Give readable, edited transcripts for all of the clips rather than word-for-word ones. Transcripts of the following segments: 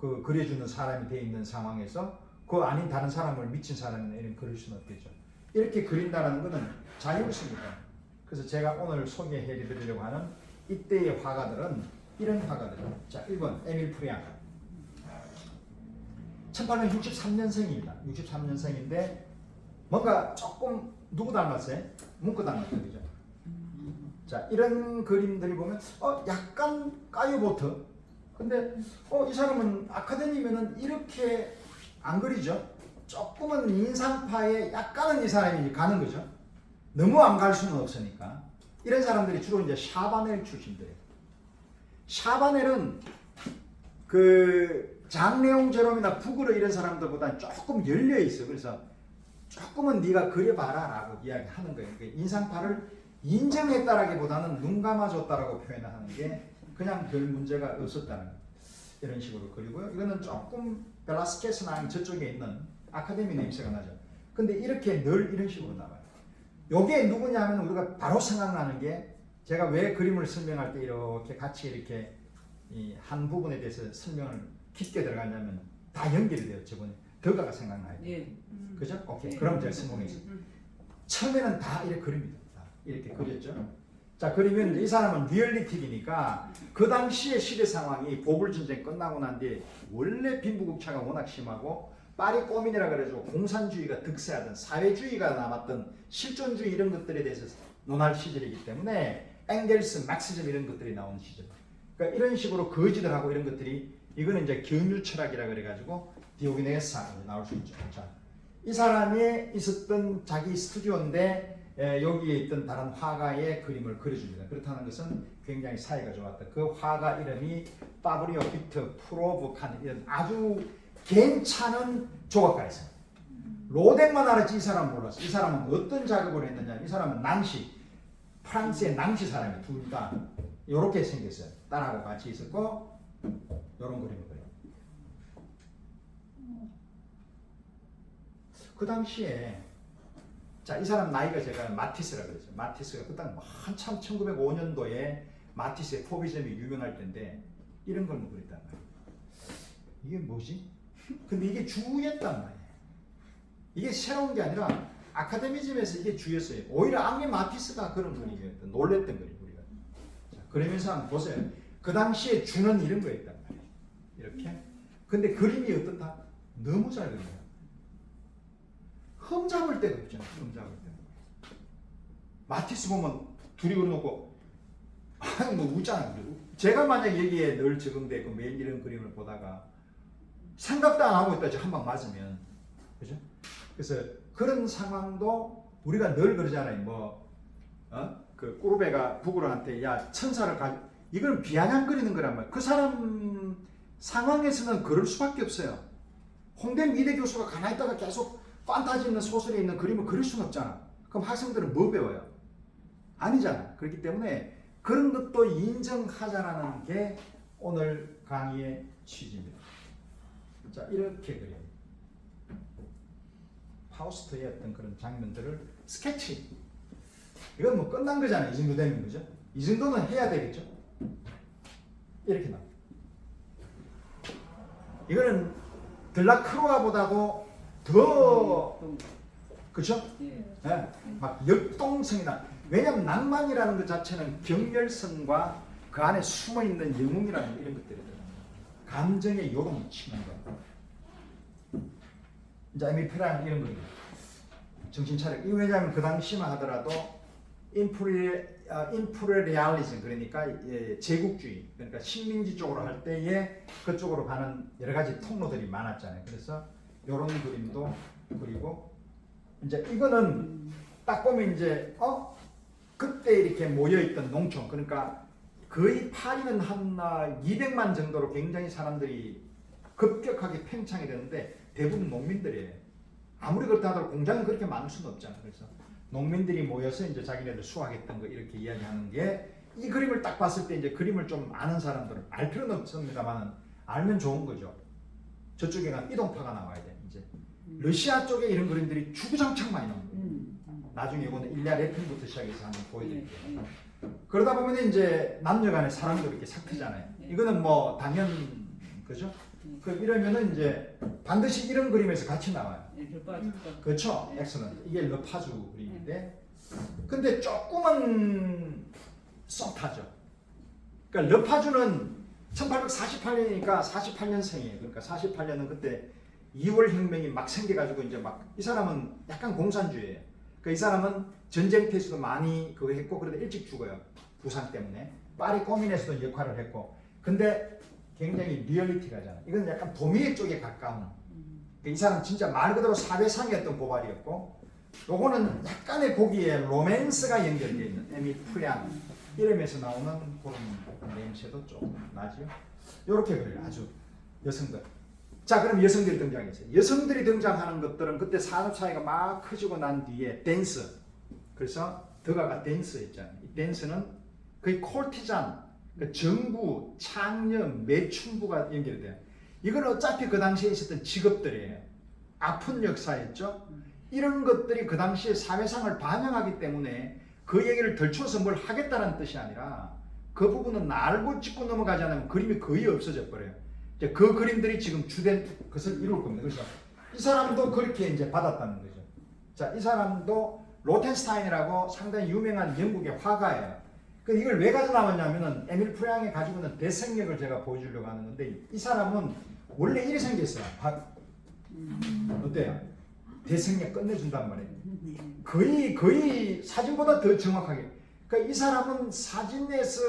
그 그려주는 사람이 돼 있는 상황에서 그 아닌 다른 사람을 미친 사람이 그릴 수는 없겠죠. 이렇게 그린다는 것은 자유롭습니다. 그래서 제가 오늘 소개해 드리려고 하는 이때의 화가들은 이런 화가들이죠. 자, 1번 에밀 프리앙. 1863년생입니다. 63년생인데 뭔가 조금 누구 닮았어요? 뭉크 닮았죠, 그죠? 자, 이런 그림들이 보면 약간 까유보트. 근데 이 사람은 아카데미면은 이렇게 안 그리죠. 조금은 인상파에 약간은 이 사람이 가는 거죠. 너무 안 갈 수는 없으니까. 이런 사람들이 주로 이제 샤바넬 출신들이에요. 샤바넬은 그 장레옹 제롬이나 부그르 이런 사람들보다 조금 열려 있어. 그래서 조금은 네가 그려봐라라고 이야기하는 거예요. 그러니까 인상파를 인정했다라기보다는 눈 감아줬다라고 표현하는 게 그냥 별 문제가 없었다는 거예요. 이런 식으로 그리고요. 이거는 조금 벨라스케스나 저쪽에 있는 아카데미 냄새가 나죠. 근데 이렇게 늘 이런 식으로 나와요. 요게 누구냐면 우리가 바로 생각나는 게 제가 왜 그림을 설명할 때 이렇게 같이 이렇게 이 한 부분에 대해서 설명을 깊게 들어가냐면 다 연결이 돼요. 저번에 더가가 생각나요. 예. 그죠? 오케이. 예. 그럼 제가 성공했어요. 처음에는 다 이렇게 그립니다. 이렇게 그렸죠. 자, 그러면 이 사람은 리얼리틱이니까 그 당시의 시대 상황이 보불 전쟁 끝나고 난 뒤에 원래 빈부격차가 워낙 심하고 파리 꼬민이라 그래가지고 공산주의가 득세하던 사회주의가 남았던 실존주의 이런 것들에 대해서 논할 시절이기 때문에 엥겔스, 막시즘 이런 것들이 나오는 시절. 그러니까 이런 식으로 거지들 하고 이런 것들이 이거는 이제 경유 철학이라 그래가지고 디오게네스가 나올 수 있죠. 자, 이 사람이 있었던 자기 스튜디오인데 여기에 있던 다른 화가의 그림을 그려줍니다. 그렇다는 것은 굉장히 사이가 좋았다. 그 화가 이름이 파브리오 비트 프로브칸 이런 아주 괜찮은 조각가였어요. 로댕만 알았지 이 사람은 몰랐어. 이 사람은 어떤 작업을 했느냐. 이 사람은 낭시, 프랑스의 낭시 사람이 둘 다 이렇게 생겼어요. 딸하고 같이 있었고 이런 그림을 그려요. 그 당시에 자, 이 사람 나이가 제가 마티스라고 그랬죠. 마티스가 그때 한참 1905년도에 마티스의 포비즘이 유명할 때인데 이런 걸 그렸단 말이에요. 이게 뭐지? 근데 이게 주였단 말이에요. 이게 새로운 게 아니라 아카데미즘에서 이게 주였어요. 오히려 앙리 마티스가 그런 그림이었던 놀랬던 그림 우리가. 자, 그러면서 한번 보세요. 그 당시에 주는 이런 거였단 말이에요. 이렇게. 근데 그림이 어떻다? 너무 잘 그려요. 흠 잡을 데가 없잖아요. 흠 잡을 데. 마티스 보면 둘이 그려놓고 뭐 웃잖아요. 제가 만약 여기에 늘 적응돼 있고 매일 이런 그림을 보다가 생각도 안 하고 있다 한 방 맞으면 그죠? 그래서 그런 상황도 우리가 늘 그러잖아요. 그 꾸르베가 부그르한테 야 천사를 이건 비아냥 그리는 거란 말이에요. 그 사람 상황에서는 그럴 수밖에 없어요. 홍대 미대 교수가 가만히 있다가 계속 판타지 있는 소설에 있는 그림을 그릴 수는 없잖아. 그럼 학생들은 뭐 배워요? 아니잖아. 그렇기 때문에 그런 것도 인정하자라는 게 오늘 강의의 취지입니다. 자, 이렇게 그려요. 파우스트의 어떤 그런 장면들을 스케치. 이건 뭐 끝난 거잖아요. 이 정도 되면 그죠? 이 정도는 해야 되겠죠? 이렇게 나와. 이거는 들라크루아보다도 더 그렇죠? 예. 네. 막 역동성이 나. 왜냐하면 낭만이라는 것 자체는 경멸성과 그 안에 숨어 있는 영웅이라는 이런 것들이거든요. 감정의 요동을 치는 거. 이제 에밀 프리앙 이런 거예요. 정신 차려. 이 왜냐하면 그 당시만 하더라도 인프레리알리즘 그러니까 제국주의 그러니까 식민지 쪽으로 할 때에 그쪽으로 가는 여러 가지 통로들이 많았잖아요. 그래서 이런 그림도 그리고 이제 이거는 딱 보면 이제 그때 이렇게 모여 있던 농촌 그러니까 거의 파리는 한 200만 정도로 굉장히 사람들이 급격하게 팽창이 되는데 대부분 농민들이에요. 아무리 그렇다 하더라도 공장은 그렇게 많을 수는 없잖아요. 그래서 농민들이 모여서 이제 자기네들 수확했던 거 이렇게 이야기하는 게 이 그림을 딱 봤을 때 이제 그림을 좀 아는 사람들은 알 필요는 없습니다만 알면 좋은 거죠. 저쪽에 가 이동파가 나와야 돼. 이제 러시아 쪽에 이런 그림들이 주구장창 많이 나옵니다. 나중에 이거는 일리아 레핀부터 시작해서 한번 보여드릴게요. 그러다 보면 이제 남녀간의 사랑도 이렇게 삭트잖아요. 이거는 뭐 당연 그죠? 이러면은 이제 반드시 이런 그림에서 같이 나와요. 르파주가. 그렇죠? 엑셀런트. 이게 르파주 그림인데, 근데 조금은 썸타죠. 그러니까 르파주는 1848년이니까 48년생이에요. 그러니까 48년은 그때 2월 혁명이 막 생겨가지고 이제 막 이 사람은 약간 공산주의예요. 그러니까 이 사람은 전쟁터에서도 많이 그거 했고, 그런데 일찍 죽어요. 부상 때문에. 파리 고민에서도 역할을 했고, 근데 굉장히 리얼리티가잖아. 이건 약간 도미의 쪽에 가까운. 이 사람 진짜 말 그대로 사회상이었던 고발이었고, 요거는 약간의 거기에 로맨스가 연결되어 있는 에밀 프량 이름에서 나오는 그런 냄새도 좀 나죠. 요렇게 그래요. 아주 여성들. 자, 그럼 여성들이 등장했어요. 여성들이 등장하는 것들은 그때 산업 사회가 막 커지고 난 뒤에 댄스. 그래서 더가가 댄스였잖아요. 이 댄스는 거의 콜티잔, 정부, 창녀, 매춘부가 연결돼요. 이건 어차피 그 당시에 있었던 직업들이에요. 아픈 역사였죠. 이런 것들이 그 당시에 사회상을 반영하기 때문에 그 얘기를 덜쳐서 뭘 하겠다는 뜻이 아니라 그 부분은 알고 짚고 넘어가지 않으면 그림이 거의 없어져 버려요. 이제 그 그림들이 지금 주된 것을 이룰 겁니다. 그래서 이 사람도 그렇게 이제 받았다는 거죠. 자, 이 사람도 로텐스타인이라고 상당히 유명한 영국의 화가예요. 그 이걸 왜 가져나왔냐면은 에밀 프랑이 가지고 있는 대생력을 제가 보여주려고 하는 건데, 이 사람은 원래 이래 생겼어요. 어때요? 대생력 끝내준단 말이에요. 거의 사진보다 더 정확하게. 그러니까 이 사람은 사진에서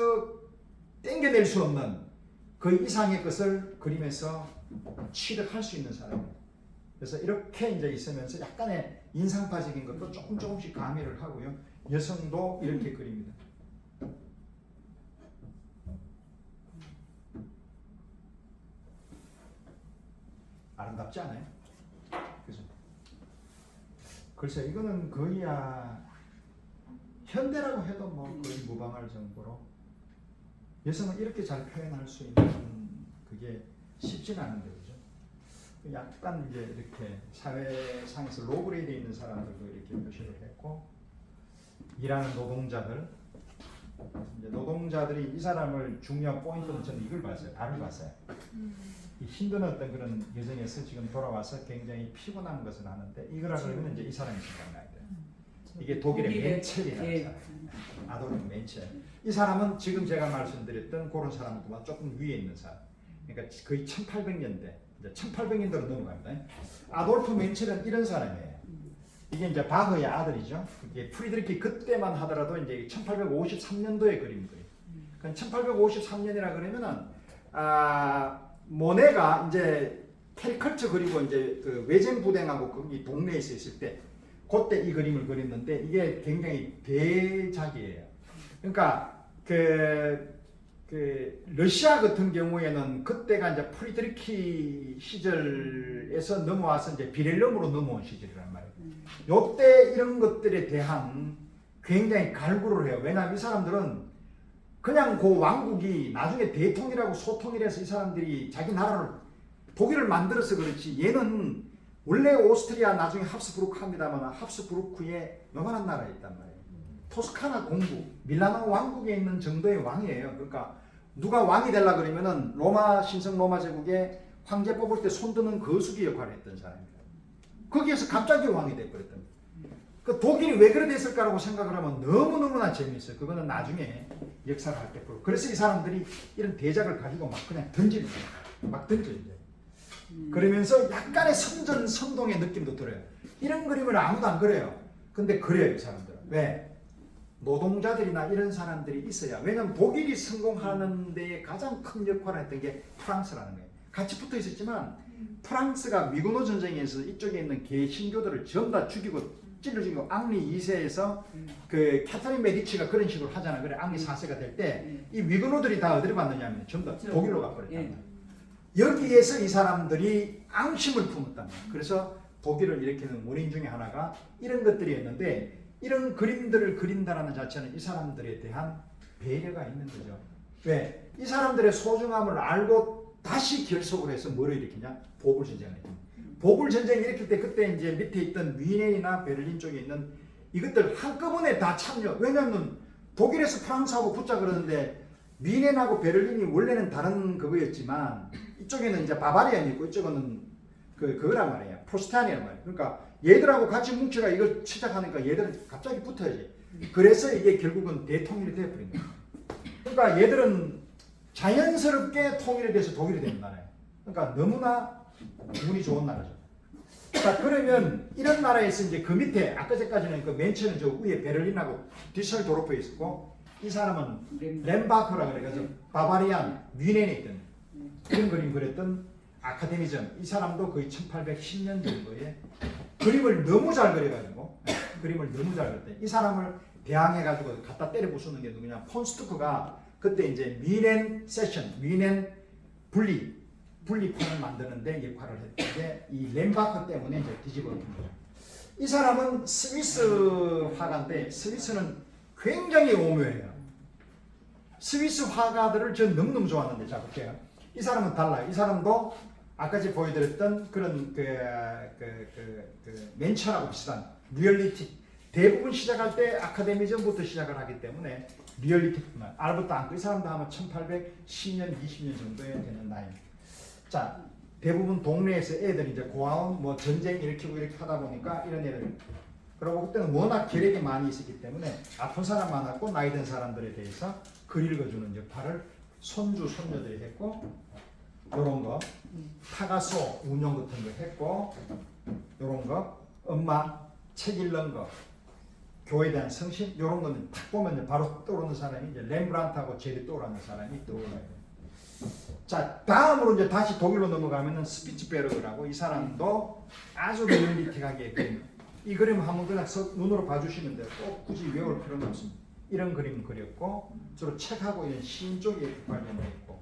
땡겨낼 수 없는 그 이상의 것을 그림에서 취득할 수 있는 사람이에요. 그래서 이렇게 이제 있으면서 약간의 인상파적인 것도 조금씩 가미를 하고요. 여성도 이렇게 그립니다. 아름답지 않아요? 그죠? 글쎄, 이거는 거의야 현대라고 해도 뭐 거의 무방할 정도로 여성은 이렇게 잘 표현할 수 있는 그게 쉽지는 않은데, 그죠? 약간 이제 이렇게 사회상에서 로그레이드 있는 사람들도 이렇게 표시를 했고, 일하는 노동자들, 이제 노동자들이 이 사람을 중요한 포인트는 저는 이걸 봤어요. 발을 봤어요. 이 힘든 어떤 그런 여정에서 지금 돌아와서 굉장히 피곤한 것을 하는데, 이거라 그러면 이제 이 사람이 생각나야 돼요. 이게 독일의 멘첼이라는 사람. 아돌프 멘첼. 이 사람은 지금 제가 말씀드렸던 그런 사람보다 조금 위에 있는 사람. 그러니까 거의 1800년대, 이제 1800년대로 넘어갑니다. 아돌프 멘첼은 이런 사람이에요. 이게 이제 바흐의 아들이죠. 이게 프리드리히 그때만 하더라도 이제 1853년도에 그림들이. 그럼 1853년이라 그러면은 모네가 이제 캐리커처 그리고 이제 그 외전부댕하고 거기 동네에 있을 때 그때 이 그림을 그렸는데, 이게 굉장히 대작이에요. 그러니까 그 러시아 같은 경우에는 그때가 이제 프리드리히 시절에서 넘어와서 이제 비렐름으로 넘어온 시절이란 말이에요. 요때 이런 것들에 대한 굉장히 갈구를 해요. 왜냐하면 이 사람들은 그냥 그 왕국이 나중에 대통이라고 소통을 해서 이 사람들이 자기 나라를 독일을 만들어서 그렇지, 얘는 원래 오스트리아 나중에 합스부르크 합니다만 합스부르크에 요만한 나라에 있단 말이에요. 토스카나 공국, 밀라노 왕국에 있는 정도의 왕이에요. 그러니까 누가 왕이 되려 그러면은 로마 신성 로마 제국의 황제 뽑을 때 손드는 거수기 역할을 했던 사람입니다. 거기에서 갑자기 왕이 돼버렸던 거예요. 그 독일이 왜 그래 됐을까라고 생각을 하면 너무너무나 재미있어요. 그거는 나중에 역사를 할 때. 그래서 이 사람들이 이런 대작을 가지고 막 그냥 던지는 거예요. 막 던져요. 그러면서 약간의 선전선동의 느낌도 들어요. 이런 그림을 아무도 안 그려요. 근데 그래요, 이 사람들은. 왜? 노동자들이나 이런 사람들이 있어야. 왜냐면 독일이 성공하는 데 가장 큰 역할을 했던 게 프랑스라는 거예요. 같이 붙어 있었지만 프랑스가 미군노 전쟁에서 이쪽에 있는 개신교들을 전부 다 죽이고 찔러 죽이고, 앙리 2세에서 그 캐터린 메디치가 그런 식으로 하잖아. 그래, 앙리 4세가 될 때 이 위그노들이 다 어디로 갔느냐면 전부 다 독일로 가버렸단 말이야. 여기에서 이 사람들이 앙심을 품었단 말이야. 그래서 독일을 일으키는 원인 중에 하나가 이런 것들이었는데, 이런 그림들을 그린다는 자체는 이 사람들에 대한 배려가 있는 거죠. 왜? 이 사람들의 소중함을 알고 다시 결속을 해서 뭐를 일으키냐? 보불전쟁을 일으킵니다. 보불전쟁을 일으킬 때 그때 이제 밑에 있던 위넨이나 베를린 쪽에 있는 이것들 한꺼번에 다 참여. 왜냐하면 독일에서 프랑스하고 붙자 그러는데 뮌헨하고 베를린이 원래는 다른 그거였지만 이쪽에는 이제 바바리안이 있고 이쪽은 그거란 말이에요. 프로스탄이란 말이에요. 그러니까 얘들하고 같이 뭉쳐가 이걸 시작하니까 얘들은 갑자기 붙어야지. 그래서 이게 결국은 대통일이 되어버린 거예요. 그러니까 얘들은 자연스럽게 통일이 돼서 독일이 되는 나라예요. 그러니까 너무나 운이 좋은 나라죠. 자, 그러면 이런 나라에서 이제 그 밑에 아까 전까지는 그 맨 처음 저 위에 베를린하고 디셀도르프에 있었고 이 사람은 렘바크라 그래가지고 바바리안 뮌헨에 있던 그런 그림 그렸던 아카데미점. 이 사람도 거의 1810년 정도에 그림을 너무 잘 그려가지고 그림을 너무 잘 그렸대. 이 사람을 대항해가지고 갖다 때려 부수는 게 누구냐? 폰스투크가 그때 이제 뮌헨 세션, 뮌헨 분리판을 만드는데 역할을 했는데 이 렘바크 때문에 이제 뒤집어진 거죠. 이 사람은 스위스 화가인데 스위스는 굉장히 오묘해요. 스위스 화가들을 전 너무너무 좋아하는데 자 볼게요. 이 사람은 달라요. 이 사람도 아까 제가 보여드렸던 그런 맨처하고 비슷한 리얼리티. 대부분 시작할 때 아카데미전부터 시작을 하기 때문에 리얼리티만. 알버트 앙크 이 사람도 아마 1810년, 20년 정도에 되는 나이입니다. 자, 대부분 동네에서 애들이 이제 고아원, 뭐 전쟁 일으키고 이렇게 하다 보니까 이런 애들. 그리고 그때는 워낙 계력이 많이 있었기 때문에 아픈 사람 많았고 나이 든 사람들에 대해서 글 읽어주는 역할을 손주, 손녀들이 했고, 요런 거, 타가소 운영 같은 거 했고, 요런 거, 엄마 책 읽는 거, 교회에 대한 성신, 요런 거는 딱 보면 바로 떠오르는 사람이 이제 렘브란트하고 제리 떠오르는 사람이 떠올라요. 자, 다음으로 이제 다시 독일로 넘어가면은 스피츠베르그라고 이 사람도 아주 리얼리틱하게 그림. 이 그림 한번 그냥 눈으로 봐주시면 돼요. 꼭 굳이 외울 필요는 없습니다. 이런 그림 그렸고 주로 책하고 이런 시인 쪽에 관련돼 있고.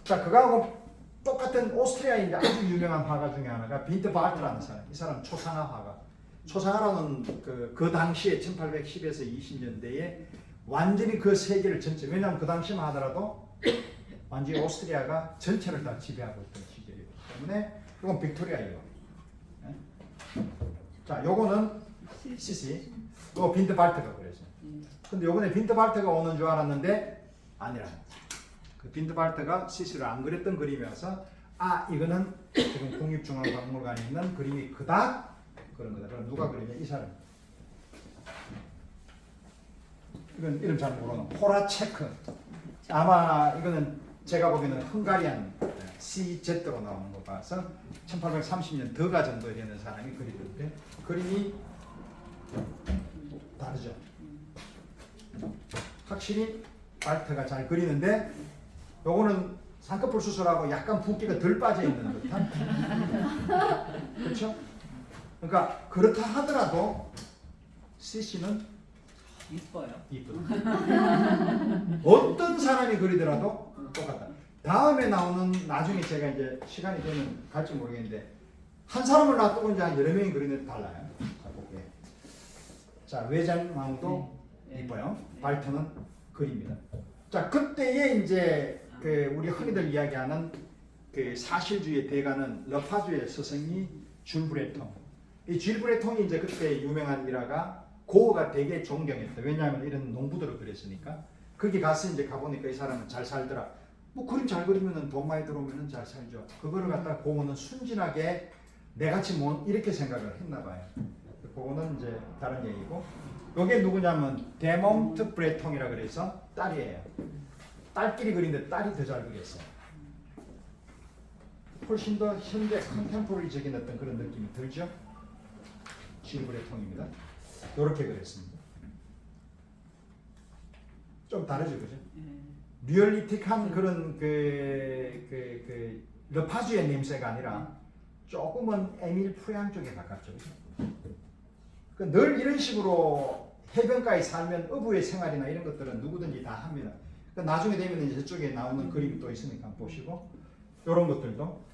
자, 그거하고 똑같은 오스트리아의 이제 아주 유명한 화가 중에 하나가 빈트 발트라는 사람. 이 사람 초상화 화가. 초상화라는 그 당시에 1810에서 20년대에 완전히 그 세계를 전체. 왜냐하면 그 당시만 하더라도 완전히 오스트리아가 전체를 다 지배하고 있던 시절이기 때문에 이건 빅토리아예요. 자, 요거는 시시. 요거 빈트 발트가 그랬어요. 근데 요번에 빈트 발트가 오는 줄 알았는데 아니라. 그 빈트 발트가 시시를 안 그렸던 그림이어서 아, 이거는 지금 국립중앙박물관에 있는 그림이 그닥 그런 거다. 그럼 누가 그리냐? 이 사람. 이건 이름 잘 모르는 호라체크. 아마 이거는 제가 보기에는 헝가리안 CZ로 나오는 거 봐서 1830년 더가 정도에 되는 사람이 그리던데 그림이 다르죠. 확실히 발트가 잘 그리는데 요거는 쌍꺼풀 수술하고 약간 붓기가 덜 빠져 있는 듯한 그렇죠? 그러니까 그렇다 하더라도 CC는 이뻐요. 어떤 사람이 그리더라도 똑같다. 다음에 나오는 나중에 제가 이제 시간이 되면 갈지 모르겠는데 한 사람을 놔두고 이제 한 여러 명이 그리는데 달라요. 자, 볼게요. 자, 외장왕도 이뻐요. 발트는 그립니다. 자, 그때에 이제 그 우리 흔히들 이야기하는 그 사실주의 대가는 러파주의 스승이 줄 브레통. 이 줄 브레통이 이제 그때 유명한 일화가 고흐가 되게 존경했다. 왜냐하면 이런 농부들을 그렸으니까. 거기 가서 이제 가보니까 이 사람은 잘 살더라. 뭐 그림 잘 그리면은 돈 많이 들어오면은 잘 살죠. 그거를 갖다가 고흐는 순진하게 내같이 뭐 이렇게 생각을 했나 봐요. 그거는 이제 다른 얘기고. 요게 누구냐면 데몽트 브레통이라 그래서 딸이에요. 딸끼리 그리는데 딸이 더 잘 그렸어요. 훨씬 더 현대 컨템포러리적인 어떤 그런 느낌이 들죠. 줄 브레통입니다. 이렇게 그렸습니다. 좀 다르죠, 그죠? 리얼리틱한 그런 러파주의 냄새가 아니라 조금은 에밀 프레앙 쪽에 가깝죠. 늘 이런 식으로 해변가에 살면 어부의 생활이나 이런 것들은 누구든지 다 합니다. 나중에 되면 이제 저쪽에 나오는 그림이 또 있으니까 보시고 이런 것들도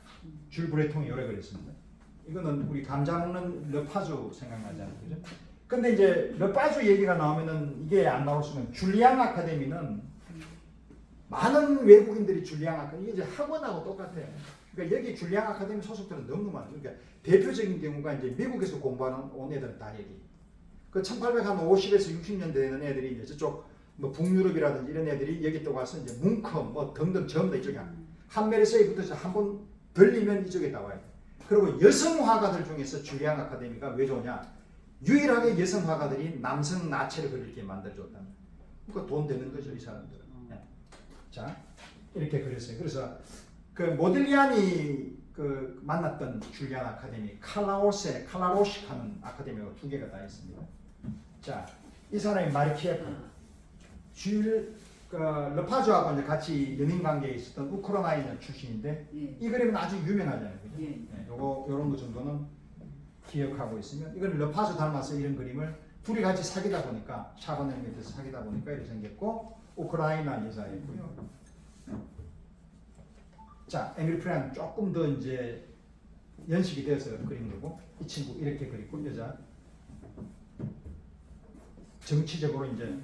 줄 브레통이 오래 그렸습니다. 이거는 우리 감자 먹는 러파주 생각나잖아요, 그죠? 근데 이제 러파주 얘기가 나오면은 이게 안 나올 수는 줄리앙 아카데미는 많은 외국인들이 줄리앙 아카데미 이게 이제 학원하고 똑같아요. 그러니까 여기 줄리앙 아카데미 소속들은 너무 많아요. 그러니까 대표적인 경우가 이제 미국에서 공부하는 온 애들 다 여기. 그 1850에서 60년대 되는 애들이 이제 저쪽 뭐 북유럽이라든지 이런 애들이 여기 또 가서 이제 뭉크 뭐 등등 전부 다 이쪽에 한메르세이부터 한 번 들리면 이쪽에 나와요. 그리고 여성 화가들 중에서 줄리앙 아카데미가 왜 좋냐? 유일하게 여성 화가들이 남성 나체를 그리게 만들어줬답니다. 그러니까 돈 되는 거죠, 이 사람들은. 네. 자, 이렇게 그렸어요. 그래서 그 모딜리안이 그 만났던 줄리안 아카데미, 칼라로시 하는 아카데미가 두 개가 다 있습니다. 자, 이 사람이 마르키예프, 르파주하고 이제 같이 연인 관계에 있었던 우크라이나 출신인데 이 그림은 아주 유명하잖아요, 그죠? 네, 요런 거 정도는 기억하고 있으면 이건 르파주 닮아서 이런 그림을 둘이 같이 사귀다 보니까 샤바넬 밑에서 사귀다 보니까 이렇게 생겼고 우크라이나 여자였고요. 자, 에밀 프랑 조금 더 이제 연식이 되어서 그린 거고 이 친구 이렇게 그리고 여자 정치적으로 이제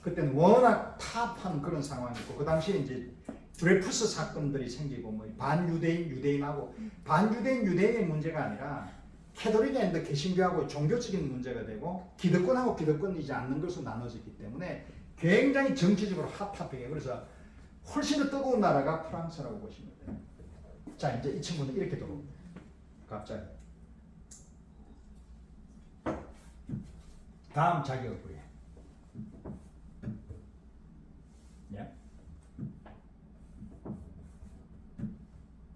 그때는 워낙 타합한 그런 상황이고 그 당시에 이제 드레푸스 사건들이 생기고 뭐 반유대인 유대인하고 반유대인 유대인의 문제가 아니라 캐톨릭 앤드 개신교하고 종교적인 문제가 되고 기득권하고 기득권이지 않는 것으로 나눠졌기 때문에 굉장히 정치적으로 핫하게 그래서 훨씬 더 뜨거운 나라가 프랑스라고 보시면 돼요. 자, 이제 이 친구는 이렇게 들어옵니다. 갑자기 다음 자기 얼굴에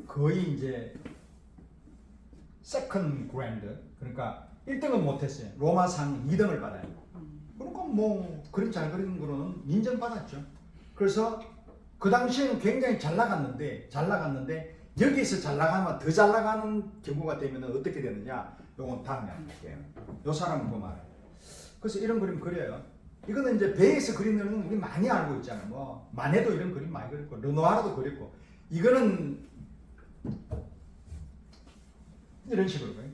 거의 이제 세컨 그랜드 그러니까 1등은 못했어요. 로마상 2등을 받아요. 그러니까 뭐 그림 잘 그리는 거로는 인정받았죠. 그래서 그 당시에는 굉장히 잘 나갔는데 여기서 잘 나가면 더 잘 나가는 경우가 되면 어떻게 되느냐? 요건 다음에 할게요. 요 사람은 그 말이에요. 그래서 이런 그림 그려요. 이거는 이제 배에서 그리는 건 우리 많이 알고 있잖아요. 뭐 마네도 이런 그림 많이 그렸고 르누아르도 그렸고 이거는 이런 식으로 그려요.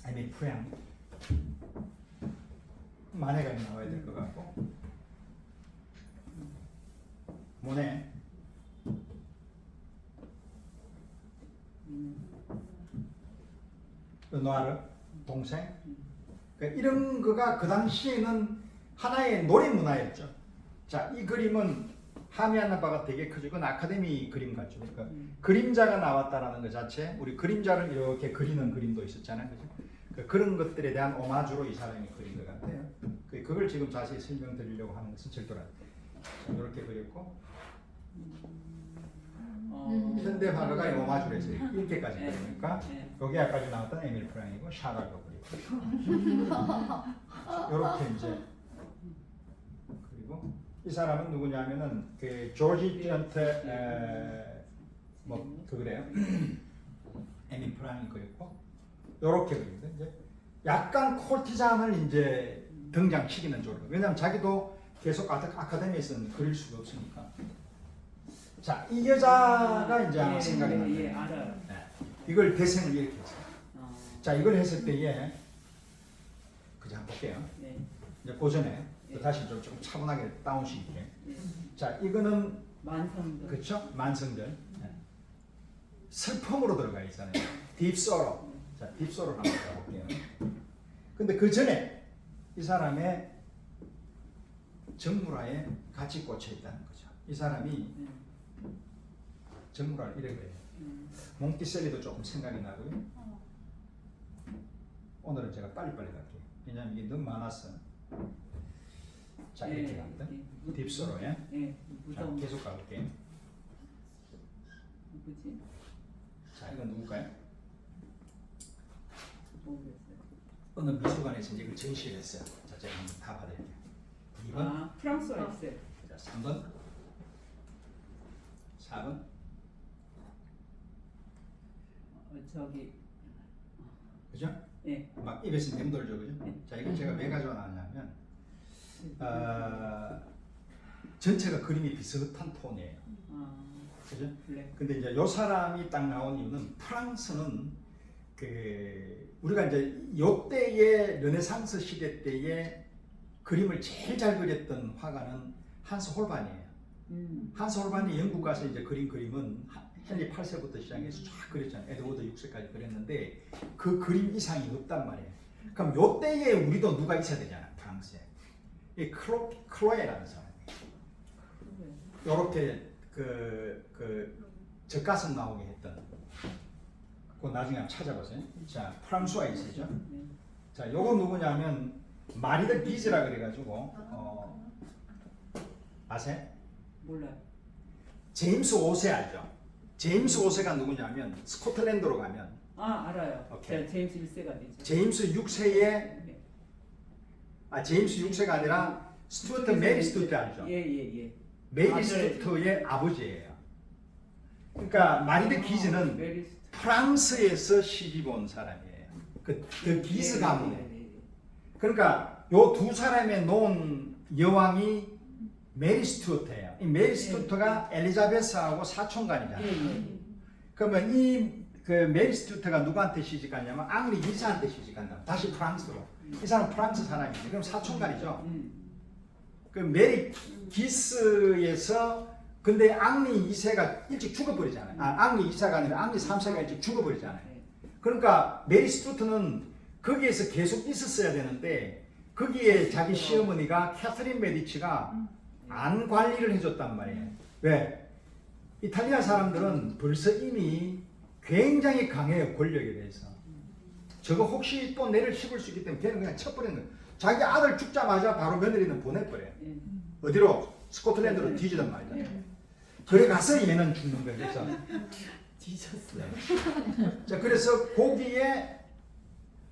에밀 프랑 마네가 나와야 될 것 같고 모네 르누아르 동생 그러니까 이런 거가 그 당시에는 하나의 놀이 문화였죠. 자, 이 그림은 하미하는 바가 되게 크죠. 이건 아카데미 그림 같죠. 그러니까 그림자가 나왔다라는 것 자체, 우리 그림자를 이렇게 그리는 그림도 있었잖아요, 그죠? 그런 것들에 대한 오마주로 이 사람이 그린 것 같아요. 그걸 지금 자세히 설명드리려고 하는 것은 절도라. 이렇게 그렸고, 현대 화가가 오마주로 해서 이렇게까지 그리니까 여기 아까지 나왔던 에밀 프랑이고 샤갈도 그리고 이렇게 이제 그리고 이 사람은 누구냐면은 그 조지 띠언트 뭐그 그래요 에밀 프랑이 그렸고 이렇게 그립니다. 이제 약간 콜티잔을 이제 등장시키는 쪽으로 왜냐하면 자기도 계속 아카데미에서는 그릴 수가 없으니까. 자, 이 여자가 이제 아마 생각이 나요. 알아요. 네. 이걸 대생을 이렇게 했어요. 자, 이걸 했을 때에 그냥 한번 볼게요. 네. 이제 고전에 다시 좀 조금 차분하게 다운시킬게. 자, 이거는 만성들. 그렇죠? 만성들. 네. 슬픔으로 들어가 있잖아요. 딥소로. 자, 딥소로를 한번 가볼게요. 근데 그 전에 이 사람의 정물화에 같이 꽂혀 있다는 거죠. 이 사람이 정물화를 이렇게 해요. 몽티셀리도 조금 생각이 나고요. 오늘은 제가 빨리빨리 갈게요. 왜냐하면 이게 너무 많았어. 자, 이렇게 갑니다. 딥소로에. 자, 계속 가볼게요. 누구지? 자, 이건 누굴까요? 모르겠어요. 어느 미술관에서 이걸 전시를 했어요. 자, 제가 한번 다 받을게요. 2번. 프랑스어 있어요. 자, 3번. 4번. 저기. 그죠? 예. 막 입에서 맴돌죠, 그죠? 자, 이걸 제가 왜 가져왔냐면 전체가 그림이 비슷한 톤이에요. 그죠? 블랙. 근데 이제 요 사람이 딱 나온 이유는 프랑스는 그 우리가 이제 요 때의 르네상스 시대 때의 그림을 제일 잘 그렸던 화가는 한스 홀반이에요. 한스 홀반이 영국 가서 이제 그린 그림은 헨리 8세부터 시작해서 쫙 그렸잖아요. 에드워드 6세까지 그렸는데 그 그림 이상이 없단 말이에요. 그럼 요 때에 우리도 누가 있어야 되잖아, 프랑스에. 이 클로에라는 사람이에요. 요렇게 그 젖가슴 나오게 했던. 그 나중에 한번 찾아보세요. 자, 프랑스와 있으죠. 자, 요거 누구냐면 마리드 비즈라 그래가지고 아세요? 몰라요. 제임스 5세 알죠? 제임스 5세가 누구냐면 스코틀랜드로 가면 알아요. 오케이. 제가 제임스 1세가 되죠. 제임스 6세의 제임스 6세가 아니라 스튜어트 메리 스튜어트 알죠? 예. 메리 네. 스튜어트의 아버지예요. 그러니까 마리드 기즈는 메리 스튜어트. 프랑스에서 시집 온 사람이에요. 그 기스 가문에. 네. 그러니까 요 두 사람의 놓은 여왕이 메리 스튜어트예요. 이 메리 스튜어트가 엘리자베스하고 사촌간이잖아요. 예. 그러면 이 그 메리 스튜어트가 누구한테 시집갔냐면 앙리 2세한테 시집간다. 다시 프랑스로. 이 사람 프랑스 사람이에요. 그럼 사촌간이죠. 그 메리 기스에서 근데 앙리 2세가 일찍 죽어버리잖아요. 앙리 2세가 아니라 앙리 3세가 일찍 죽어버리잖아요. 그러니까 메리 스튜어트는 거기에서 계속 있었어야 되는데 거기에 자기 시어머니가 캐서린 메디치가 안 관리를 해줬단 말이에요. 왜? 이탈리아 사람들은 벌써 이미 굉장히 강해요. 권력에 대해서. 저거 혹시 또 내를 씹을 수 있기 때문에 걔는 그냥 쳐버리는 거예요. 자기 아들 죽자마자 바로 며느리는 보내버려요. 어디로? 스코틀랜드로 뒤지단 말이죠. 그래 가서 얘는 죽는 거예요. 그래서 뒤졌어요. 자, 그래서 거기에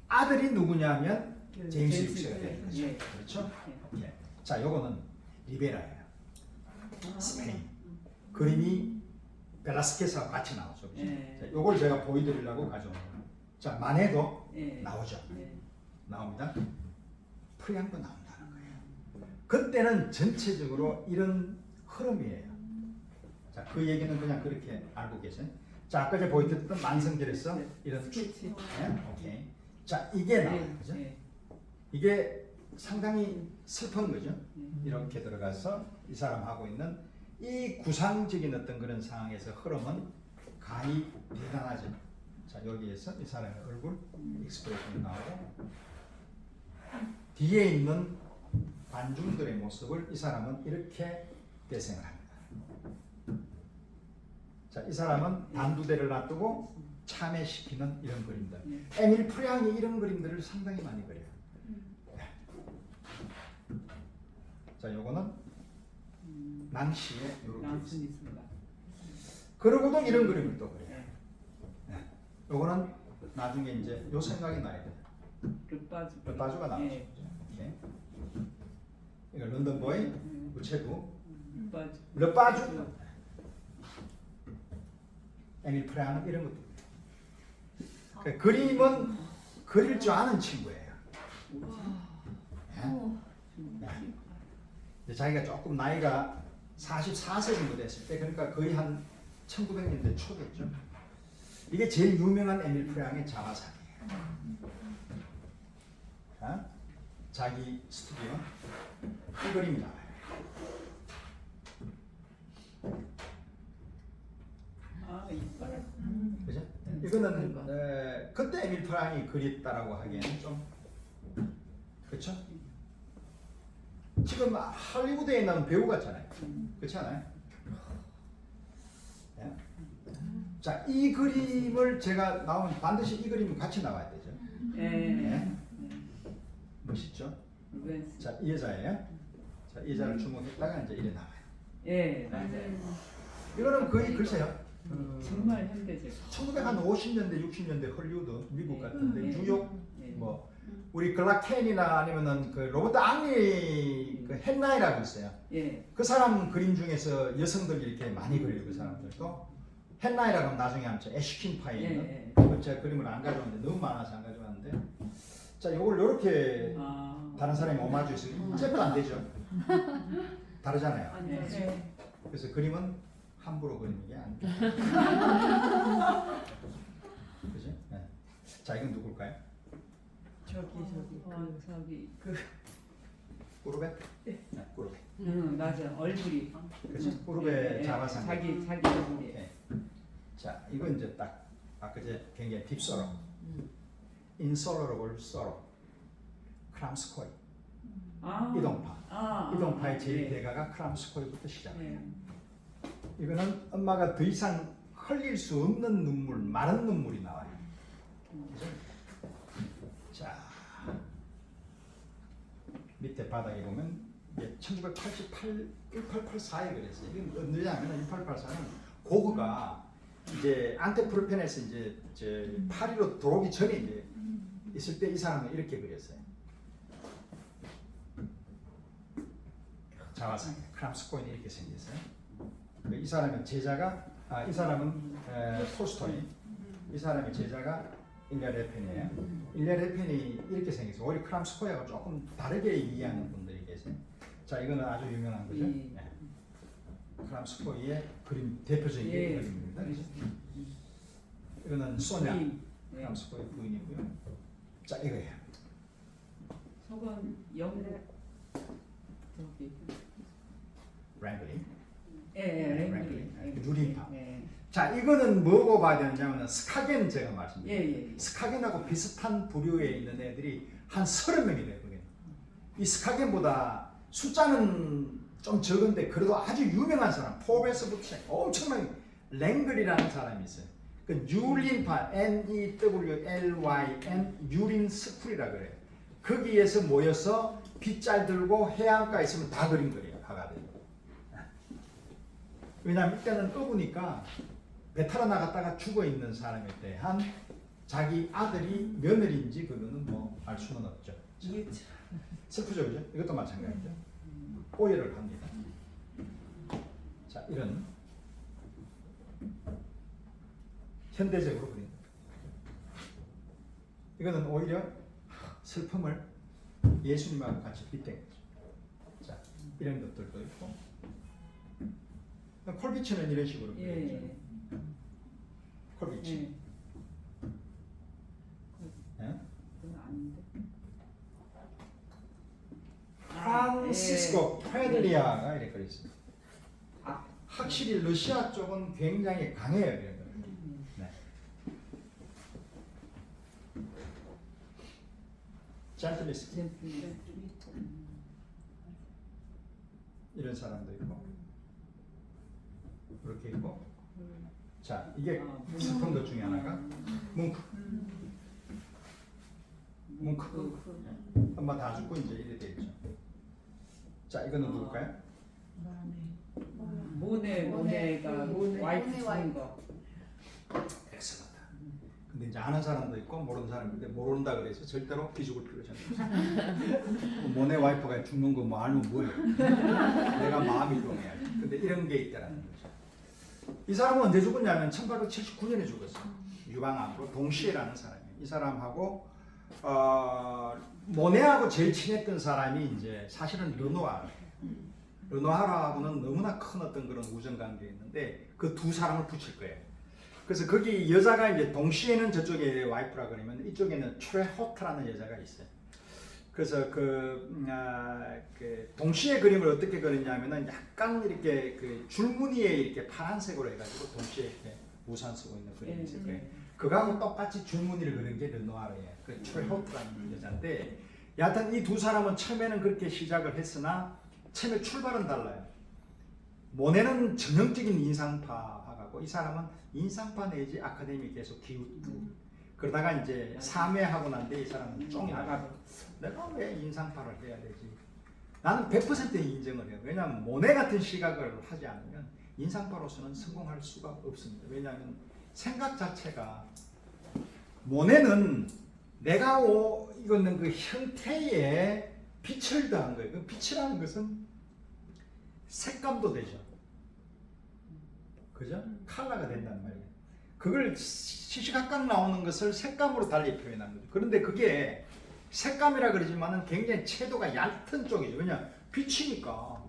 아들이 누구냐면 제임스 6세가 되는 거죠. 예. 그렇죠? 오케이. 자, 요거는 리베라예요. 스페인. 그림이 벨라스케스와 같이 나오죠. 그렇죠? 예. 자, 요걸 제가 보여드리려고 가져온 거예요. 자, 만해도 예. 나오죠. 예. 나옵니다. 프리앙도 나온다는 거예요. 그때는 전체적으로 이런 흐름이에요. 자, 그 얘기는 그냥 그렇게 알고 계세요. 자, 아까 제가 보여드렸던 만성절에서 이런 스케치. 오케이. 자, 이게 나와요. 그죠? 예. 이게 상당히 슬픈 거죠. 이렇게 들어가서 이 사람 하고 있는 이 구상적인 어떤 그런 상황에서 흐름은 가히 대단하죠. 자, 여기에서 이 사람의 얼굴 익스프레션이 나오고 뒤에 있는 관중들의 모습을 이 사람은 이렇게 대생을 합니다. 자, 이 사람은 단두대를 놔두고 참회시키는 이런 그림들. 에밀 프리앙이 이런 그림들을 상당히 많이 그려요. 자, 요거는 낭시의 요렇게 낭순 있습니다. 있습니다. 그러고도 이런 그림을 또 그려요. 예. 요거는 나중에 이제 요 생각이 나야 돼요. 르빠주. 르빠주가 나오죠. 예. 오케이. 이거 런던 보이, 우체부, 르빠주. 르빠주, 에밀 프레아는 이런 것도. 그러니까 그림은 그릴 줄 아는 친구예요. 네. 이제 자기가 조금 나이가 44세 정도 됐을 때, 그러니까 거의 한 1900년대 초겠죠. 이게 제일 유명한 에밀 프레앙의 자화상이에요. 자, 자기 스튜디오 이 그림이 나와요. 이빨. 그죠? 이거는 그때 에밀 프레앙이 그렸다라고 하기에는 좀 그렇죠? 지금 할리우드에 있는 배우 같잖아요. 그렇지 않아요? 예? 자, 이 그림을 제가 나오면 반드시 이 그림이 같이 나와야 되죠. 예. 멋있죠? 루벤스. 자, 이 여자예요. 자, 이 여자를 주목했다가 이제 이래 나와요. 예, 맞아요. 이거는 거의 글쎄요. 정말 현대적. 1950년대, 60년대 헐리우드 미국 같은데 뉴욕 예. 뭐 우리 글라켄이나 아니면은 그 로버트 앙리 그 헨나이라고 있어요. 예. 그 사람 그림 중에서 여성들 이렇게 많이 그려요. 그 사람들도 헨나이라고 하면 나중에 한번 애쉬킨 파에 있는 예. 그 제가 그림을 안 가져왔는데 너무 많아서 안 가져왔는데 자, 요걸 요렇게 다른 사람이 오마주해서 이제도 안 되죠. 다르잖아요. 네. 그래서 그림은 함부로 그리는 게 아닙니다. 그죠? 네. 자, 이건 누굴까요? 저기 꾸르베? 네, 꾸르베. 맞아. 얼굴이. 그죠? 꾸르베 자화상. 자기 얼굴이. 네. 자, 이건 이제 딱 아까 제 굉장히 딥서로, 인솔러블 서로, 크람스코이. 이동파. 이동파의 제1대가가 크람스코이부터 시작해요. 네. 이거는 엄마가 더 이상 흘릴 수 없는 눈물, 마른 눈물이 나와요. 그죠? 자, 밑에 바닥에 보면 이게 1988, 1884에 그랬어요. 이게 언제냐면 1884는 고흐가 이제 안테프르펜에서 이제 파리로 들어오기 전에 이제 있을 때 이 사람은 이렇게 그렸어요. 자화상 크람스코이는 이렇게 생겼어요. 이 사람의 제자가 이 사람은 톨스토이. 이 사람의 제자가 일리아 레펜이에요. 일리아 레펜이 이렇게 생겼어요. 오히려 크람스코이하고 조금 다르게 이해하는 분들이 계세요. 자, 이거는 아주 유명한 거죠. 네. 크람스코이의 그림 대표적인 그림입니다. 이거는 소냐. 크람스코이 부인이고요. 자, 이거예요. 저건 영국 저기 랭글리. 랭글리. 누린파. 자, 이거는 뭐고 봐야 되느냐면 스카겐 제가 말씀드렸어요. 예. 스카겐하고 비슷한 부류에 있는 애들이 한 30명이 돼요. 이 스카겐보다 숫자는 좀 적은데 그래도 아주 유명한 사람, 포베스부터 엄청난 랭글이라는 사람이 있어요. 그 유린파, NEWLYN 유린 스쿨이라 그래요. 거기에서 모여서 빗잘 들고 해안가에 있으면 다 그린 거예요. 화가들이. 왜냐하면 이때는 어부니까 배 타러 나갔다가 죽어 있는 사람에 대한 자기 아들이 며느리인지 그거는 뭐 알 수는 없죠. 슬프죠, 그죠? 이것도 마찬가지죠. 오해를 합니다. 자, 이런 현대적으로 그린다. 이거는 오히려 슬픔을 예수님하고 같이 빗댄 거죠. 자, 이런 것들도 있고. 콜비치는 이런 식으로 그렸죠. 콜비치. 그건 아닌데. 프란시스코 페드리아가 이렇게 그렸습니다. 확실히 러시아 쪽은 굉장히 강해요. 네. 젠틀리스키 이런 사람도 있고 그렇게 있고. 자, 이게 슬픈 것 중에 하나가 뭉크. 엄마 다 죽고 이제 이래 돼 있죠. 자, 이거는 누굴까요? 모네가 와이프 죽은 거. 엑셀런트. 근데 이제 아는 사람도 있고 모르는 사람인데 모른다 그래서 절대로 기죽을 필요가 없어요. 모네 와이프가 죽는 거 뭐 알면 뭐예요? 내가 마음이 동해야지. 근데 이런 게 있다라는 거죠. 이 사람은 언제 죽었냐면 1879년에 죽었어요. 유방암으로 동시에라는 사람이에요. 이 사람하고 모네하고 제일 친했던 사람이 이제 사실은 르누아르하고는 너무나 큰 어떤 그런 우정 관계가 있는데 그 두 사람을 붙일 거예요. 그래서 거기 여자가 이제 동시에는 저쪽에 와이프라 그러면 이쪽에는 트레호트라는 여자가 있어요. 그래서 그 동시에 그림을 어떻게 그렸냐면은 약간 이렇게 그 줄무늬에 이렇게 파란색으로 해가지고 동시에 이렇게 우산 쓰고 있는 그림이 있을 거예요. 그거하고 똑같이 줄무늬를 그린 게 르누아르예요. 그 트레호트라는 여자인데, 여하튼 이 두 사람은 처음에는 그렇게 시작을 했으나 처음에 출발은 달라요. 모네는 전형적인 인상파 화가고 이 사람은 인상파 내지 아카데미 계속 기웃고 그러다가 이제 사매하고 난 뒤에 이 사람은 쫑이 나가고 내가 왜 인상파를 해야 되지? 나는 100% 인정을 해요. 왜냐하면 모네 같은 시각을 하지 않으면 인상파로서는 성공할 수가 없습니다. 왜냐하면 생각 자체가 모네는 내가 이거는 그 형태에 빛을 더한 거예요. 그 빛이라는 것은 색감도 되죠. 그죠? 컬러가 된단 말이에요. 그걸 시시각각 나오는 것을 색감으로 달리 표현한 거죠. 그런데 그게 색감이라 그러지만은 굉장히 채도가 얕은 쪽이죠. 왜냐? 빛이니까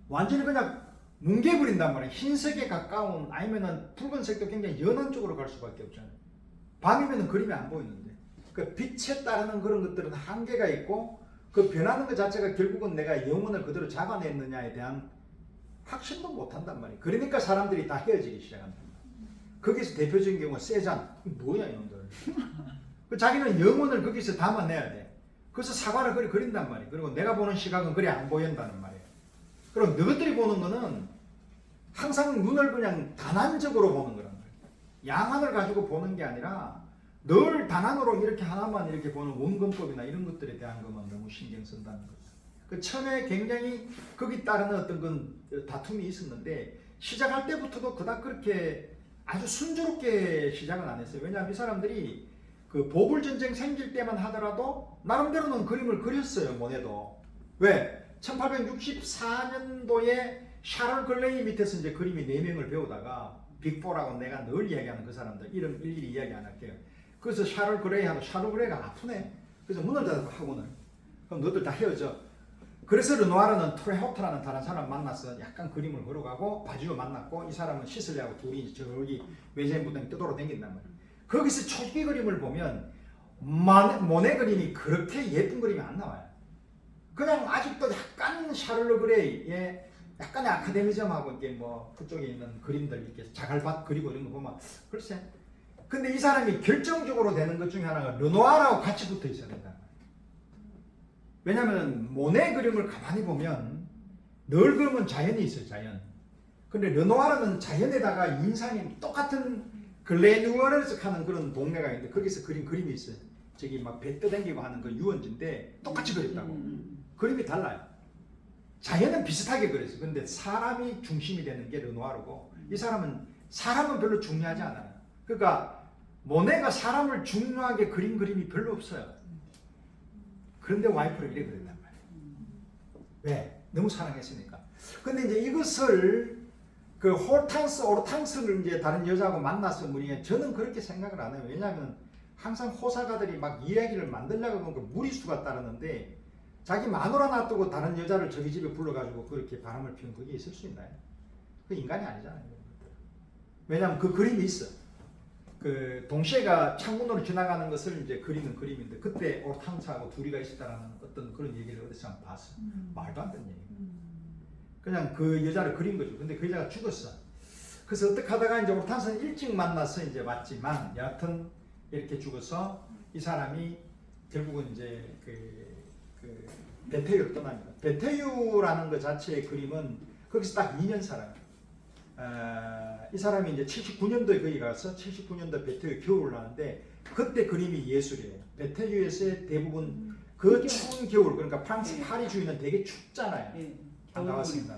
완전히 그냥 뭉개버린단 말이에요. 흰색에 가까운 아니면은 붉은색도 굉장히 연한 쪽으로 갈 수밖에 없잖아요. 밤이면은 그림이 안 보이는데 그 빛에 따르는 그런 것들은 한계가 있고 그 변하는 것 자체가 결국은 내가 영혼을 그대로 잡아냈느냐에 대한 확신도 못한단 말이에요. 그러니까 사람들이 다 헤어지기 시작한단 말이에요. 거기서 대표적인 경우가 세잔. 뭐야 이놈들. 그 자기는 영혼을 거기서 담아내야 돼. 그래서 사과를 그리 그린단 말이에요. 그리고 내가 보는 시각은 그리 안 보인다는 말이에요. 그럼 너희들이 보는 거는 항상 눈을 그냥 단안적으로 보는 거란 말이에요. 양안을 가지고 보는 게 아니라 늘 단안으로 이렇게 하나만 이렇게 보는 원근법이나 이런 것들에 대한 것만 너무 신경 쓴다는 거죠. 그 처음에 굉장히 거기 따르는 어떤 그 다툼이 있었는데 시작할 때부터도 그닥 그렇게 아주 순조롭게 시작은 안 했어요. 왜냐하면 이 사람들이 그 보불 전쟁 생길 때만 하더라도 나름대로는 그림을 그렸어요. 모네도. 왜? 1864년도에 샤를 글레이 밑에서 이제 그림이 4명을 배우다가 빅4라고 내가 늘 이야기하는 그 사람들 이름 일일이 이야기 안 할게요. 그래서 샤를 글레이하고 샤를 글레이가 아프네. 그래서 문을 닫고 학원을. 그럼 너들 다 헤어져. 그래서 르누아르는 트레호트라는 다른 사람 만나서 약간 그림을 걸어가고 바지오 만났고 이 사람은 시슬레하고 둘이 저기 외제 무덤 떠돌아 다닌단 말이에요. 거기서 초기 그림을 보면 모네 그림이 그렇게 예쁜 그림이 안 나와요. 그냥 아직도 약간 샤를로 그레이의 약간의 아카데미즘하고 이게 뭐 그쪽에 있는 그림들 이렇게 자갈밭 그리고 이런 거 보면 글쎄. 근데 이 사람이 결정적으로 되는 것 중에 하나가 르누아르하고 같이 붙어 있어야 된다. 왜냐하면 모네 그림을 가만히 보면 늘 그러면 자연이 있어요. 자연. 근데 르누아르는 자연에다가 인상이 똑같은 글레누어르에서 하는 그런 동네가 있는데 거기서 그린 그림이 있어요. 저기 막 배 떠당기고 하는 그 유원지인데 똑같이 그렸다고. 그림이 달라요. 자연은 비슷하게 그렸어요. 근데 사람이 중심이 되는 게 르누아르고 이 사람은 별로 중요하지 않아요. 그러니까 모네가 사람을 중요하게 그린 그림이 별로 없어요. 그런데 와이프를 이렇게 그린단 말이에요. 왜? 너무 사랑했으니까. 근데 이제 이것을 그 오르탕스를 이제 다른 여자하고 만났을 무리에 저는 그렇게 생각을 안 해요. 왜냐하면 항상 호사가들이 막 이야기를 만들려고 하면 그 무리수가 따르는데 자기 마누라 놔두고 다른 여자를 저기 집에 불러가지고 그렇게 바람을 피운 그게 있을 수 있나요? 그 인간이 아니잖아요. 왜냐하면 그 그림이 있어. 그 동시에가 창문으로 지나가는 것을 이제 그리는 그림인데 그때 오르탕스하고 둘이가 있었다라는 어떤 그런 얘기를 어디서 한번 봤어. 말도 안 되는 얘기. 그냥 그 여자를 그린 거죠. 근데 그 여자가 죽었어. 그래서 어떻게 하다가 이제 오르탕스는 일찍 만나서 이제 왔지만 여하튼 이렇게 죽어서 이 사람이 결국은 이제 그 베테유로 떠납니다. 베테유라는 것 자체의 그림은 거기서 딱 2년 살아요. 이 사람이 이제 79년도에 거기 가서 79년도 베테유 겨울을 하는데 그때 그림이 예술이에요. 베테유에서의 대부분 그 추운 겨울 그러니까 프랑스 파리 주위는 되게 춥잖아요. 안 가봤습니다.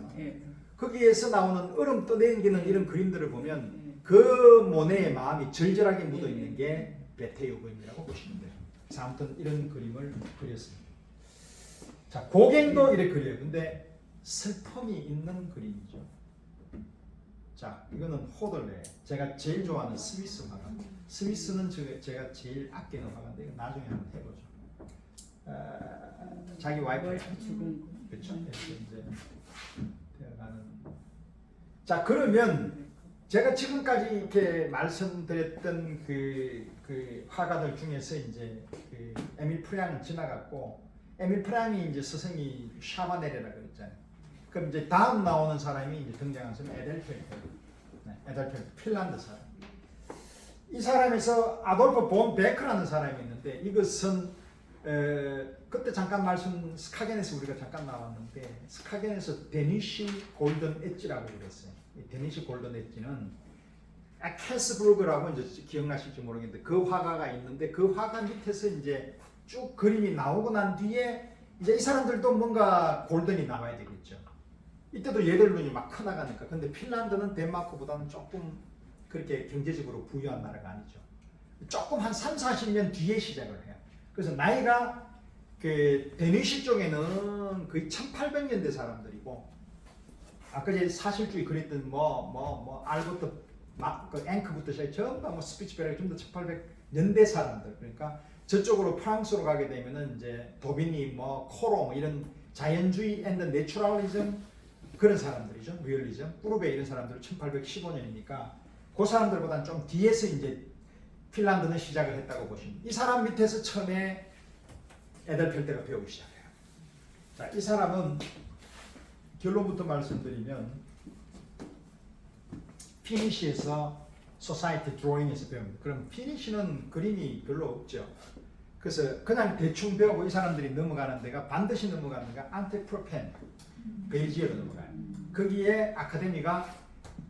거기에서 나오는 얼음 떠내리는 이런 그림들을 보면 그 모네의 마음이 절절하게 묻어 있는 게 베테유 그림이라고 보시면 돼요. 그래서 아무튼 이런 그림을 그렸습니다. 자, 고갱도 이렇게 그려요. 근데 슬픔이 있는 그림이죠. 자, 이거는 호들레. 제가 제일 좋아하는 스위스 화가. 스위스는 제가 제일 아끼는 화가인데 이거 나중에 한번 해보죠. 자기 와이프 죽은 거. 그렇죠. 이제 되어가는. 자, 그러면 제가 지금까지 이렇게 말씀드렸던 그 화가들 중에서 이제 그 에밀 프랑은 지나갔고 에밀 프랑이 이제 스승이 샤바넬이라고 그랬잖아요. 그럼 이제 다음 나오는 사람이 이제 등장한 사람이 에델펠트. 에델펠트 핀란드 사람. 이 사람에서 아돌프 본 베크라는 사람이 있는데 이것은 그때 잠깐 스카겐에서 우리가 잠깐 나왔는데 스카겐에서 데니시 골든 엣지라고 그랬어요. 이 데니시 골든 엣지는 아케스부르그라고 이제 기억나실지 모르겠는데 그 화가가 있는데 그 화가 밑에서 이제 쭉 그림이 나오고 난 뒤에 이제 이 사람들도 뭔가 골든이 나와야 되겠죠. 이때도 얘들 눈이 막 커나가니까. 근데 핀란드는 덴마크보다는 조금 그렇게 경제적으로 부유한 나라가 아니죠. 조금 한 3, 40년 뒤에 시작을 해요. 그래서 나이가 그 데니시 쪽에는 거의 1800년대 사람들이고 아까 이제 사실주의 그랬던 알부터 막 그 앵크부터 시작해 전부 뭐 스피츠베르 전부 1800년대 사람들. 그러니까 저쪽으로 프랑스로 가게 되면은 이제 도비니 코로 이런 자연주의 앤드 내추럴리즘 그런 사람들이죠. 리얼리즘, 뿌르베 이런 사람들은 1815년이니까 그 사람들보다는 좀 뒤에서 이제 핀란드는 시작을 했다고 보시면 이 사람 밑에서 처음에 에델펠트가 배우기 시작해요. 자, 이 사람은 결론부터 말씀드리면 피니시에서 소사이티 드로잉에서 배웁니다. 그럼 피니시는 그림이 별로 없죠. 그래서 그냥 대충 배우고 이 사람들이 넘어가는 데가 반드시 넘어가는 데가 안티프로펜 벨지어로 넘어가요. 거기에 아카데미가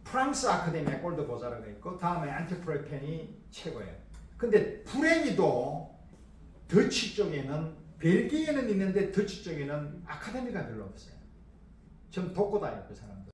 프랑스 아카데미에 골드 보자라가 있고 다음에 안티프로펜이 최고예요. 근데 불행히도 더치 쪽에는 벨기에는 있는데 더치 쪽에는 아카데미가 별로 없어요. 좀 돕고 다녀요 그 사람들.